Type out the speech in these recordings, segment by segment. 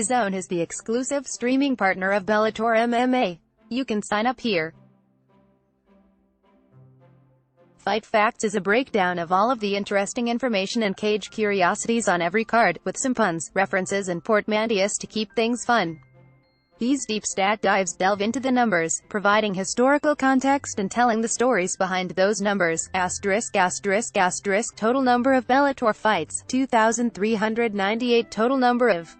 Dazn is the exclusive streaming partner of Bellator MMA. You can sign up here. Fight Facts is a breakdown of all of the interesting information and cage curiosities on every card, with some puns, references and portmanteaus to keep things fun. These deep stat dives delve into the numbers, providing historical context and telling the stories behind those numbers. Total number of Bellator fights, 2,398. Total number of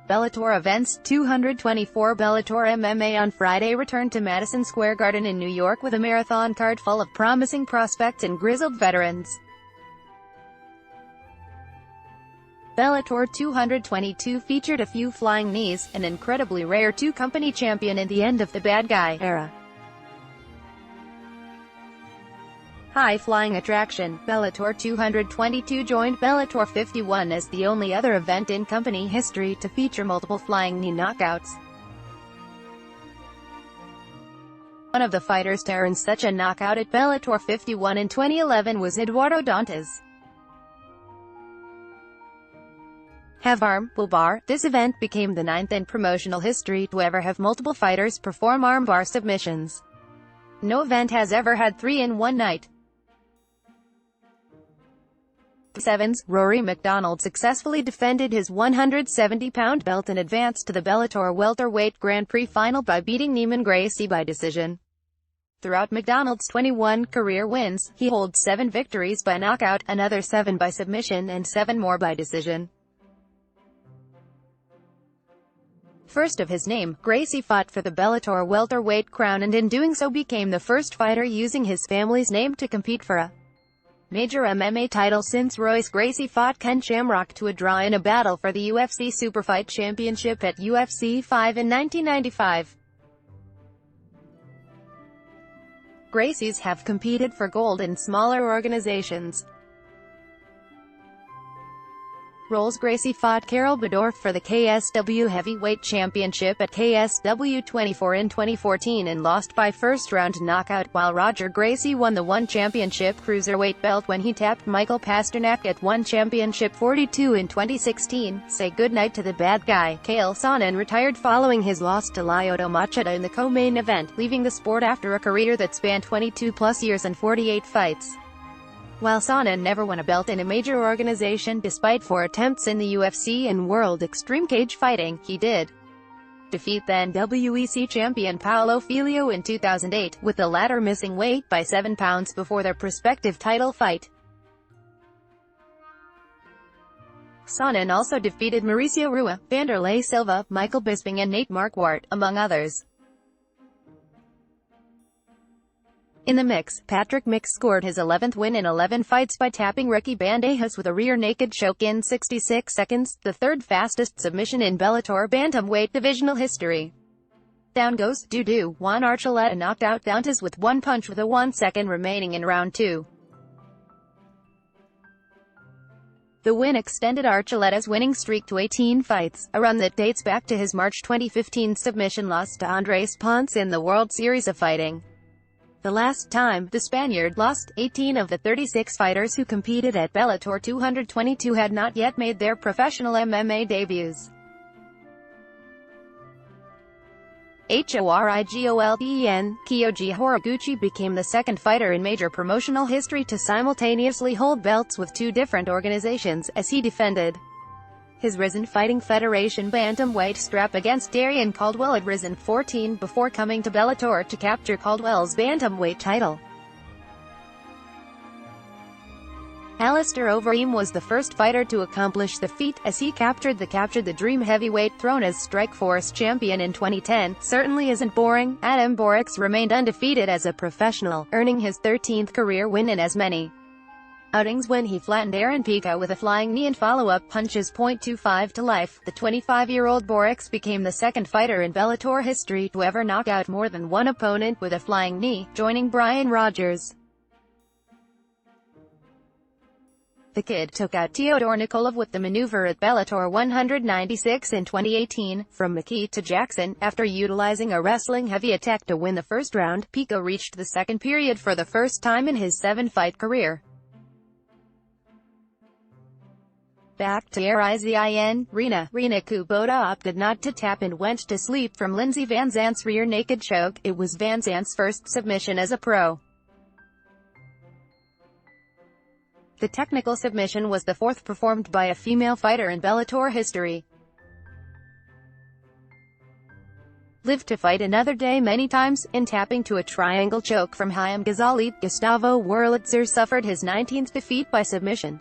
Bellator events, 224. Bellator MMA on Friday returned to Madison Square Garden in New York with a marathon card full of promising prospects and grizzled veterans. Bellator 222 featured a few flying knees, an incredibly rare two-company champion in the end of the bad guy era. High-flying attraction, Bellator 222 joined Bellator 51 as the only other event in company history to feature multiple flying knee knockouts. One of the fighters to earn such a knockout at Bellator 51 in 2011 was Eduardo Dantas. Armbar. This event became the 9th in promotional history to ever have multiple fighters perform armbar submissions. No event has ever had 3 in one night. Sevens, Rory MacDonald successfully defended his 170-pound belt and advanced to the Bellator welterweight Grand Prix final by beating Neiman Gracie by decision. Throughout MacDonald's 21 career wins, he holds 7 victories by knockout, another 7 by submission and 7 more by decision. First of his name, Gracie fought for the Bellator welterweight crown and in doing so became the first fighter using his family's name to compete for a major MMA title since Royce Gracie fought Ken Shamrock to a draw in a battle for the UFC Superfight Championship at UFC 5 in 1995. Gracies have competed for gold in smaller organizations. Rolls Gracie fought Carol Bedorf for the KSW Heavyweight Championship at KSW 24 in 2014 and lost by first-round knockout, while Roger Gracie won the ONE Championship Cruiserweight belt when he tapped Michael Pasternak at ONE Championship 42 in 2016. Say goodnight to the bad guy. Chael Sonnen retired following his loss to Lyoto Machida in the co-main event, leaving the sport after a career that spanned 22-plus years and 48 fights. While Sonnen never won a belt in a major organization despite 4 attempts in the UFC and World Extreme Cage Fighting, he did defeat then WEC champion Paulo Filho in 2008, with the latter missing weight by 7 pounds before their prospective title fight. Sonnen also defeated Mauricio Rua, Vanderlei Silva, Michael Bisping and Nate Marquardt, among others. In the mix, Patrick Mix scored his 11th win in 11 fights by tapping Ricky Bandejas with a rear naked choke in 66 seconds, the 3rd fastest submission in Bellator bantamweight divisional history. Down goes Dudu. Juan Archuleta knocked out Dantas with 1 punch with a 1 second remaining in round 2. The win extended Archuleta's winning streak to 18 fights, a run that dates back to his March 2015 submission loss to Andres Ponce in the World Series of Fighting. The last time the Spaniard lost, 18 of the 36 fighters who competed at Bellator 222 had not yet made their professional MMA debuts. Horigolden, Kyoji Horiguchi became the 2nd fighter in major promotional history to simultaneously hold belts with 2 different organizations, as he defended his Risen Fighting Federation bantamweight strap against Darian Caldwell at Risen 14 before coming to Bellator to capture Caldwell's bantamweight title. Alistair Overeem was the first fighter to accomplish the feat, as he captured the Dream heavyweight throne as Strikeforce champion in 2010. Certainly isn't boring. Adam Borics remained undefeated as a professional, earning his 13th career win in as many outings when he flattened Aaron Pico with a flying knee and follow-up punches. 25 to life. The 25-year-old Borics became the 2nd fighter in Bellator history to ever knock out more than one opponent with a flying knee, joining Brian Rogers. The Kid took out Teodor Nikolov with the maneuver at Bellator 196 in 2018. From McKee to Jackson, after utilizing a wrestling-heavy attack to win the first round, Pico reached the 2nd period for the first time in his 7-fight career. Back to Rizin, Rina Kubota opted not to tap and went to sleep from Lindsey Van Zandt's rear naked choke. It was Van Zandt's first submission as a pro. The technical submission was the fourth performed by a female fighter in Bellator history. Lived to fight another day many times, in tapping to a triangle choke from Haim Ghazali, Gustavo Wurlitzer suffered his 19th defeat by submission.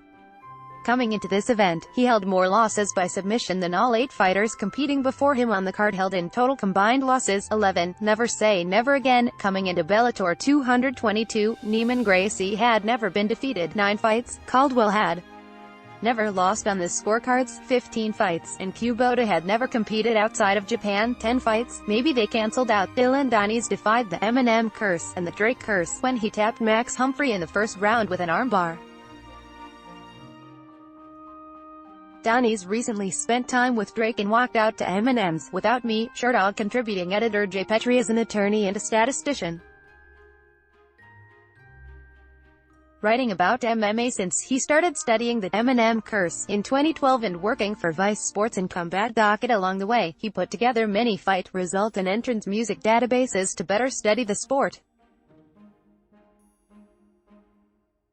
Coming into this event, he held more losses by submission than all 8 fighters competing before him on the card held in total combined losses, 11. Never say never again. Coming into Bellator 222, Neiman Gracie had never been defeated, 9 fights, Caldwell had never lost on the scorecards, 15 fights, and Kubota had never competed outside of Japan, 10 fights. Maybe they cancelled out. Dylan Donies defied the Eminem curse and the Drake curse when he tapped Max Humphrey in the first round with an armbar. Donies recently spent time with Drake and walked out to Eminem's "Without Me" Sherdog contributing editor Jay Petrie is an attorney and a statistician. Writing about MMA since he started studying the Eminem curse in 2012 and working for Vice Sports and Combat Docket along the way, he put together many fight result and entrance music databases to better study the sport.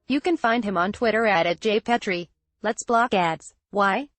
You can find him on Twitter at @JPetrie. Let's block ads. Why?